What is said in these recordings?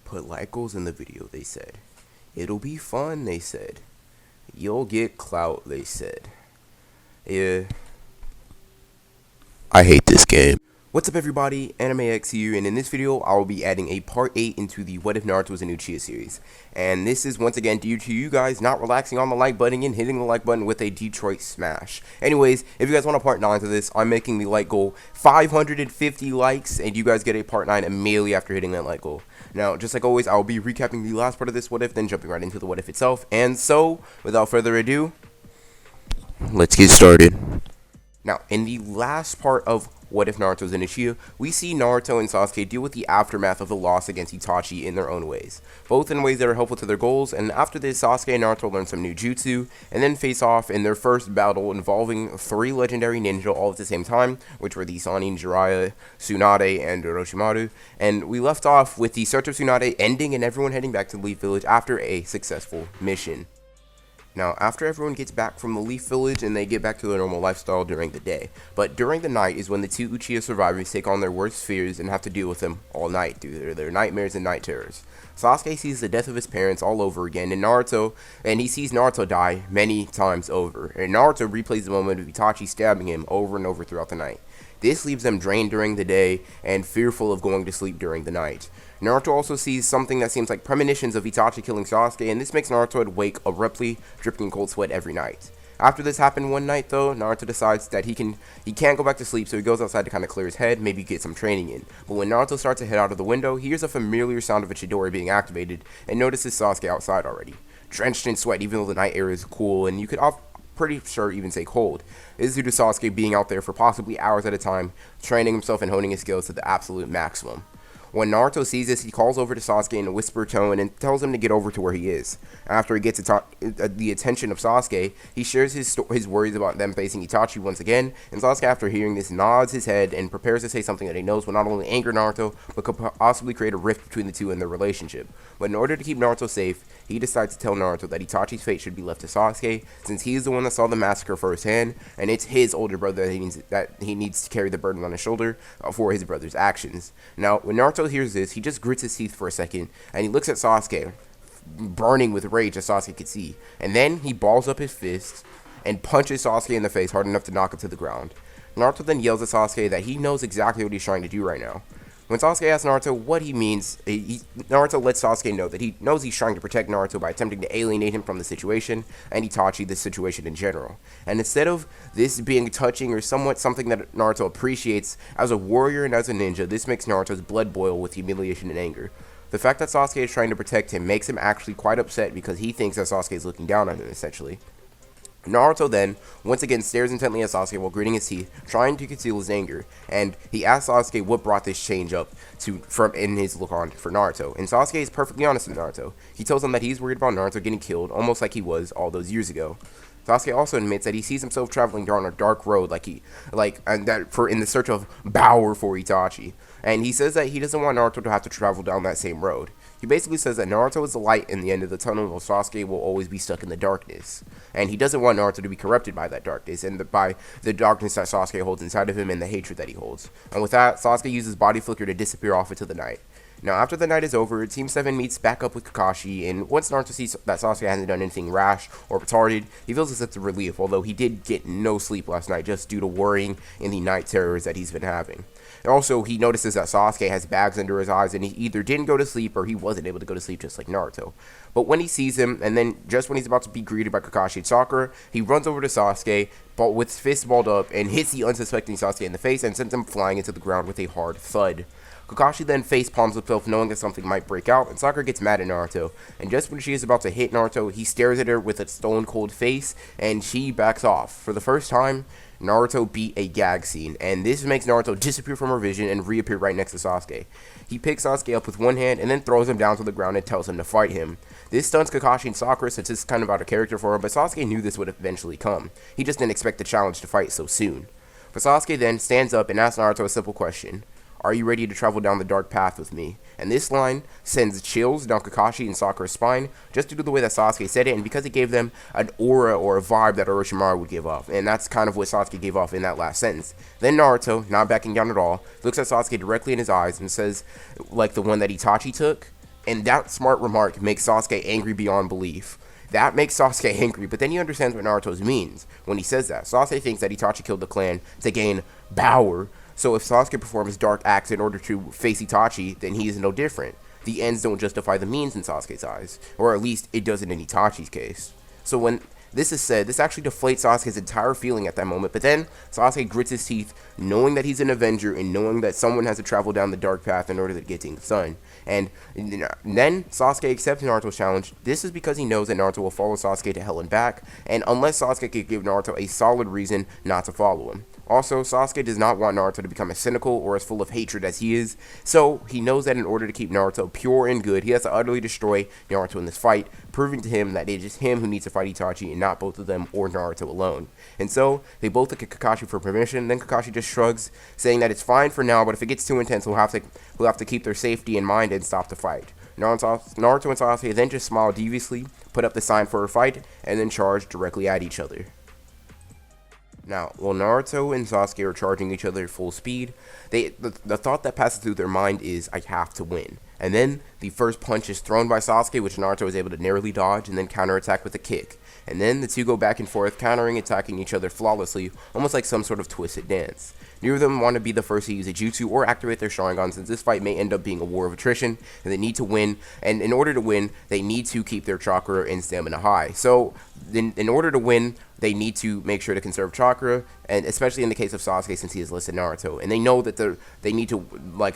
Put like goals in the video, they said. It'll be fun, they said. You'll get clout, they said. Yeah. I hate this game. What's up everybody, AnimeX here, and in this video I will be adding a part 8 into the What If Naruto Was an Uchiha series. And this is once again due to you guys not relaxing on the like button and hitting the like button with a Detroit smash. Anyways, if you guys want a part 9 to this, I'm making the like goal 550 likes, and you guys get a part 9 immediately after hitting that like goal. Now, just like always, I will be recapping the last part of this What If, then jumping right into the What If itself. And so, without further ado, let's get started. Now, in the last part of What If Naruto Was an Uchiha, we see Naruto and Sasuke deal with the aftermath of the loss against Itachi in their own ways, both in ways that are helpful to their goals. And after this, Sasuke and Naruto learn some new jutsu, and then face off in their first battle involving 3 legendary ninja all at the same time, which were the Seinen, Jiraiya, Tsunade, and Orochimaru. And we left off with the search of Tsunade ending and everyone heading back to the Leaf Village after a successful mission. Now, after everyone gets back from the Leaf Village and they get back to their normal lifestyle during the day, but during the night is when the 2 Uchiha survivors take on their worst fears and have to deal with them all night due to their nightmares and night terrors. Sasuke sees the death of his parents all over again, and he sees Naruto die many times over, and Naruto replays the moment of Itachi stabbing him over and over throughout the night. This leaves them drained during the day and fearful of going to sleep during the night. Naruto also sees something that seems like premonitions of Itachi killing Sasuke, and this makes Naruto wake abruptly, dripping cold sweat every night. After this happened one night though, Naruto decides that he can't go back to sleep, so he goes outside to kind of clear his head, maybe get some training in. But when Naruto starts to head out of the window, he hears a familiar sound of a Chidori being activated, and notices Sasuke outside already, drenched in sweat even though the night air is cool, and you could pretty sure even say cold. This is due to Sasuke being out there for possibly hours at a time, training himself and honing his skills to the absolute maximum. When Naruto sees this, he calls over to Sasuke in a whisper tone and tells him to get over to where he is. After he gets the attention of Sasuke, he shares his worries about them facing Itachi once again, and Sasuke, after hearing this, nods his head and prepares to say something that he knows will not only anger Naruto, but could possibly create a rift between the two in their relationship. But in order to keep Naruto safe, he decides to tell Naruto that Itachi's fate should be left to Sasuke, since he is the one that saw the massacre firsthand, and it's his older brother that he needs to carry the burden on his shoulder for his brother's actions. Now, when Naruto hears this, he just grits his teeth for a second, and he looks at Sasuke, burning with rage as Sasuke could see, and then he balls up his fists and punches Sasuke in the face hard enough to knock him to the ground. Naruto then yells at Sasuke that he knows exactly what he's trying to do right now. When Sasuke asks Naruto what he means, Naruto lets Sasuke know that he knows he's trying to protect Naruto by attempting to alienate him from the situation, and Itachi, the situation in general. And instead of this being touching or somewhat something that Naruto appreciates, as a warrior and as a ninja, this makes Naruto's blood boil with humiliation and anger. The fact that Sasuke is trying to protect him makes him actually quite upset because he thinks that Sasuke is looking down on him, essentially. Naruto then, once again, stares intently at Sasuke while gritting his teeth, trying to conceal his anger, and he asks Sasuke what brought this change up in his look on for Naruto. And Sasuke is perfectly honest with Naruto. He tells him that he's worried about Naruto getting killed, almost like he was all those years ago. Sasuke also admits that he sees himself traveling down a dark road, in the search of power for Itachi. And he says that he doesn't want Naruto to have to travel down that same road. He basically says that Naruto is the light in the end of the tunnel, while Sasuke will always be stuck in the darkness. And he doesn't want Naruto to be corrupted by that darkness, and by the darkness that Sasuke holds inside of him and the hatred that he holds. And with that, Sasuke uses body flicker to disappear off into the night. Now, after the night is over, Team 7 meets back up with Kakashi, and once Naruto sees that Sasuke hasn't done anything rash or retarded, he feels a sense of relief, although he did get no sleep last night just due to worrying in the night terrors that he's been having. And also, he notices that Sasuke has bags under his eyes, and he either didn't go to sleep or he wasn't able to go to sleep just like Naruto. But when he sees him, and then just when he's about to be greeted by Kakashi and Sakura, he runs over to Sasuke, but with his fist balled up, and hits the unsuspecting Sasuke in the face and sends him flying into the ground with a hard thud. Kakashi then face palms himself, knowing that something might break out, and Sakura gets mad at Naruto. And just when she is about to hit Naruto, he stares at her with a stone-cold face, and she backs off. For the first time, Naruto beat a gag scene, and this makes Naruto disappear from her vision and reappear right next to Sasuke. He picks Sasuke up with one hand and then throws him down to the ground and tells him to fight him. This stuns Kakashi and Sakura, since it's kind of out of character for him, but Sasuke knew this would eventually come. He just didn't expect the challenge to fight so soon. But Sasuke then stands up and asks Naruto a simple question. Are you ready to travel down the dark path with me? And this line sends chills down Kakashi and Sakura's spine, just due to the way that Sasuke said it, and because it gave them an aura or a vibe that Orochimaru would give off. And that's kind of what Sasuke gave off in that last sentence. Then Naruto, not backing down at all, looks at Sasuke directly in his eyes and says, like the one that Itachi took, And that smart remark makes Sasuke angry beyond belief. That makes Sasuke angry, but then he understands what Naruto means when he says that. Sasuke thinks that Itachi killed the clan to gain power, so if Sasuke performs dark acts in order to face Itachi, then he is no different. The ends don't justify the means in Sasuke's eyes, or at least it doesn't in Itachi's case. So when this is said, this actually deflates Sasuke's entire feeling at that moment, but then Sasuke grits his teeth, knowing that he's an Avenger and knowing that someone has to travel down the dark path in order to get to the sun. And then Sasuke accepts Naruto's challenge. This is because he knows that Naruto will follow Sasuke to hell and back, and unless Sasuke could give Naruto a solid reason not to follow him. Also, Sasuke does not want Naruto to become as cynical or as full of hatred as he is, so he knows that in order to keep Naruto pure and good, he has to utterly destroy Naruto in this fight, proving to him that it is him who needs to fight Itachi and not both of them or Naruto alone. And so, they both look at Kakashi for permission, then Kakashi just shrugs, saying that it's fine for now, but if it gets too intense, we'll have to keep their safety in mind and stop the fight. Naruto and Sasuke then just smile deviously, put up the sign for a fight, and then charge directly at each other. Now, while Naruto and Sasuke are charging each other full speed, the thought that passes through their mind is, I have to win. And then, the first punch is thrown by Sasuke, which Naruto is able to narrowly dodge, and then counterattack with a kick. And then, the two go back and forth, countering and attacking each other flawlessly, almost like some sort of twisted dance. Neither of them want to be the first to use a jutsu or activate their Sharingan, since this fight may end up being a war of attrition, and they need to win, and in order to win, they need to keep their chakra and stamina high. So, in order to win, they need to make sure to conserve chakra, and especially in the case of Sasuke, since he has listed Naruto, and they know that they need to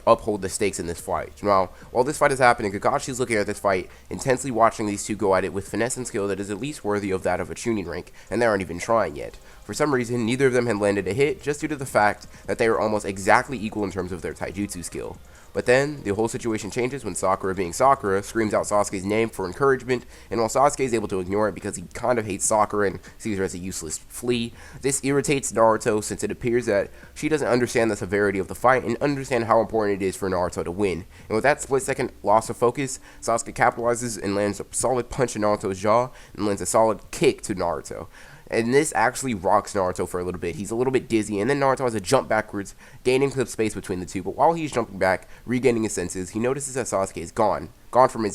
uphold the stakes in this fight. Now, while this fight is happening, Kakashi's looking at this fight, intensely watching these two go at it with finesse and skill that is at least worthy of that of a Chunin rank, and they aren't even trying yet. For some reason, neither of them had landed a hit, just due to the fact that they were almost exactly equal in terms of their taijutsu skill. But then, the whole situation changes when Sakura, being Sakura, screams out Sasuke's name for encouragement, and while Sasuke is able to ignore it because he kind of hates Sakura and sees her as a useless flea, this irritates Naruto since it appears that she doesn't understand the severity of the fight and understand how important it is for Naruto to win. And with that split-second loss of focus, Sasuke capitalizes and lands a solid punch in Naruto's jaw and lands a solid kick to Naruto. And this actually rocks Naruto for a little bit. He's a little bit dizzy, and then Naruto has a jump backwards, gaining some space between the two. But while he's jumping back, regaining his senses, he notices that Sasuke is gone from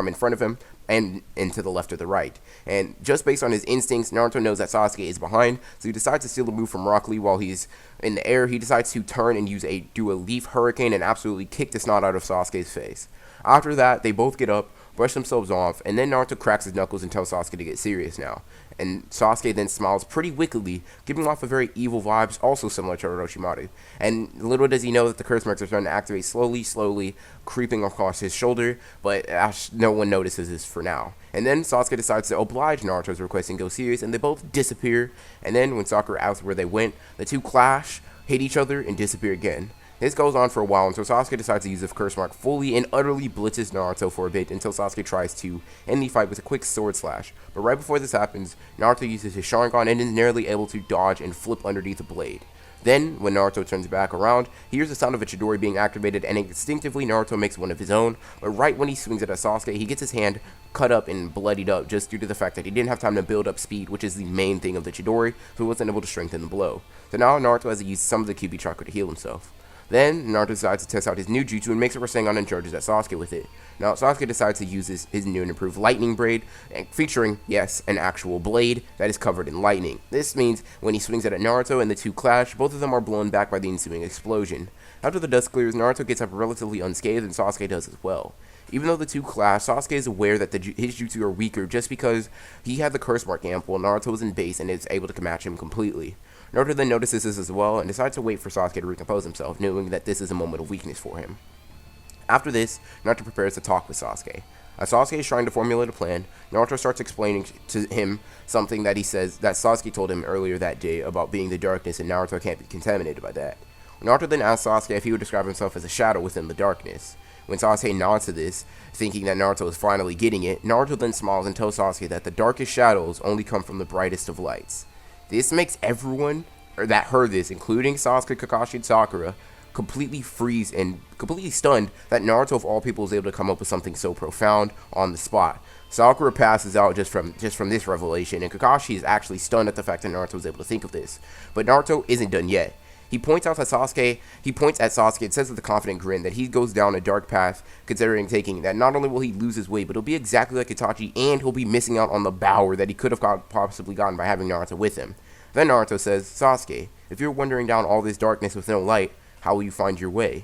in front of him and to the left or the right. And just based on his instincts, Naruto knows that Sasuke is behind, so he decides to steal a move from Rock Lee while he's in the air. He decides to turn and do a leaf hurricane and absolutely kick the snot out of Sasuke's face. After that, they both get up, brush themselves off, and then Naruto cracks his knuckles and tells Sasuke to get serious now. And Sasuke then smiles pretty wickedly, giving off a very evil vibes, also similar to Orochimaru. And little does he know that the curse marks are starting to activate slowly, creeping across his shoulder, but no one notices this for now. And then Sasuke decides to oblige Naruto's request and go serious, and they both disappear. And then when Sakura asks where they went, the two clash, hit each other, and disappear again. This goes on for a while until Sasuke decides to use the curse mark fully and utterly blitzes Naruto for a bit until Sasuke tries to end the fight with a quick sword slash. But right before this happens, Naruto uses his Sharingan and is nearly able to dodge and flip underneath the blade. Then, when Naruto turns back around, he hears the sound of a Chidori being activated, and instinctively Naruto makes one of his own, but right when he swings it at Sasuke, he gets his hand cut up and bloodied up just due to the fact that he didn't have time to build up speed, which is the main thing of the Chidori, so he wasn't able to strengthen the blow. So now Naruto has to use some of the Kyuubi chakra to heal himself. Then, Naruto decides to test out his new jutsu and makes a Rasengan and charges at Sasuke with it. Now, Sasuke decides to use his new and improved lightning braid, featuring, yes, an actual blade that is covered in lightning. This means when he swings it at Naruto and the two clash, both of them are blown back by the ensuing explosion. After the dust clears, Naruto gets up relatively unscathed and Sasuke does as well. Even though the two clash, Sasuke is aware that his jutsu are weaker just because he had the curse mark amp while Naruto was in base and is able to match him completely. Naruto then notices this as well and decides to wait for Sasuke to recompose himself, knowing that this is a moment of weakness for him. After this, Naruto prepares to talk with Sasuke. As Sasuke is trying to formulate a plan, Naruto starts explaining to him something that he says that Sasuke told him earlier that day about being the darkness, and Naruto can't be contaminated by that. Naruto then asks Sasuke if he would describe himself as a shadow within the darkness. When Sasuke nods to this, thinking that Naruto is finally getting it, Naruto then smiles and tells Sasuke that the darkest shadows only come from the brightest of lights. This makes everyone that heard this, including Sasuke, Kakashi, and Sakura, completely freeze and completely stunned that Naruto of all people is able to come up with something so profound on the spot. Sakura passes out just from this revelation, and Kakashi is actually stunned at the fact that Naruto was able to think of this. But Naruto isn't done yet. He points at Sasuke and says with a confident grin that he goes down a dark path, considering taking that not only will he lose his way, but he'll be exactly like Itachi, and he'll be missing out on the power that he could have possibly gotten by having Naruto with him. Then Naruto says, Sasuke, if you're wandering down all this darkness with no light, how will you find your way?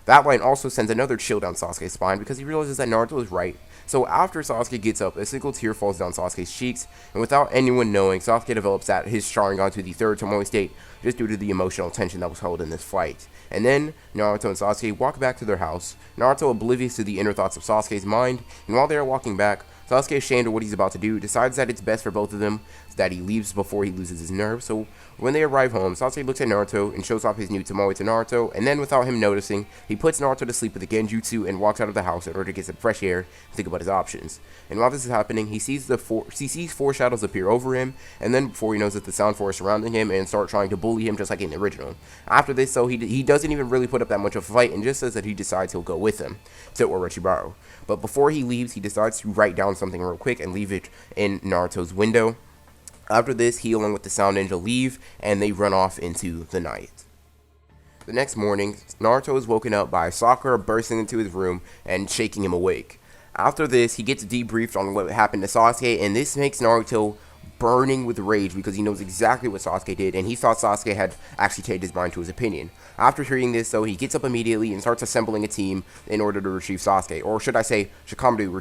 That line also sends another chill down Sasuke's spine because he realizes that Naruto is right. So after Sasuke gets up, a single tear falls down Sasuke's cheeks, and without anyone knowing, Sasuke develops his Sharingan to the third Tomoe state just due to the emotional tension that was held in this fight. And then, Naruto and Sasuke walk back to their house, Naruto oblivious to the inner thoughts of Sasuke's mind, and while they are walking back, Sasuke, ashamed of what he's about to do, decides that it's best for both of them that he leaves before he loses his nerve. So when they arrive home, Sasuke looks at Naruto and shows off his new Tomoe to Naruto, and then without him noticing, he puts Naruto to sleep with a Genjutsu and walks out of the house in order to get some fresh air and think about his options. And while this is happening, he sees four shadows appear over him, and then before he knows it, the Sound Force surrounding him and start trying to bully him just like in the original. After this, though, he doesn't even really put up that much of a fight and just says that he decides he'll go with them to Orochimaru. But before he leaves, he decides to write down something real quick and leave it in Naruto's window. After this, he along with the Sound Ninja leave, and they run off into the night. The next morning, Naruto is woken up by Sakura bursting into his room and shaking him awake. After this, he gets debriefed on what happened to Sasuke, and this makes Naruto burning with rage because he knows exactly what Sasuke did, and he thought Sasuke had actually changed his mind to his opinion. After hearing this, though, he gets up immediately and starts assembling a team in order to retrieve Sasuke, or should I say, Shikamaru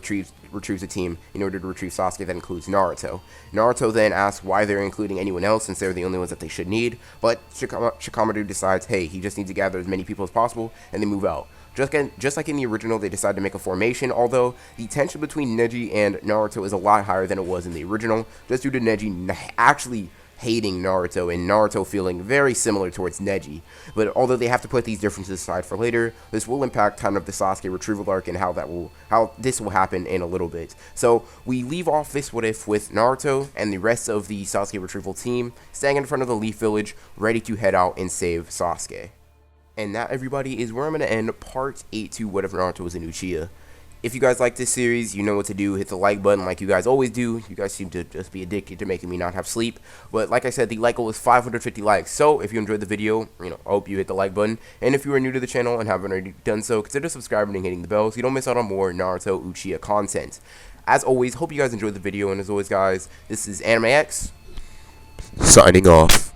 retrieves a team in order to retrieve Sasuke that includes Naruto. Naruto then asks why they're including anyone else since they're the only ones that they should need, but Shikamaru decides, hey, he just needs to gather as many people as possible, and they move out. Just like in the original, they decide to make a formation, although the tension between Neji and Naruto is a lot higher than it was in the original, just due to Neji actually hating Naruto and Naruto feeling very similar towards Neji. But although they have to put these differences aside for later, this will impact kind of the Sasuke retrieval arc and how this will happen in a little bit. So we leave off this what if with Naruto and the rest of the Sasuke retrieval team staying in front of the Leaf Village, ready to head out and save Sasuke. And that, everybody, is where I'm going to end Part 8 to What If Naruto Was an Uchiha. If you guys like this series, you know what to do. Hit the like button like you guys always do. You guys seem to just be addicted to making me not have sleep. But like I said, the like goal is 550 likes. So if you enjoyed the video, I hope you hit the like button. And if you are new to the channel and haven't already done so, consider subscribing and hitting the bell so you don't miss out on more Naruto Uchiha content. As always, hope you guys enjoyed the video. And as always, guys, this is Anime X, signing off.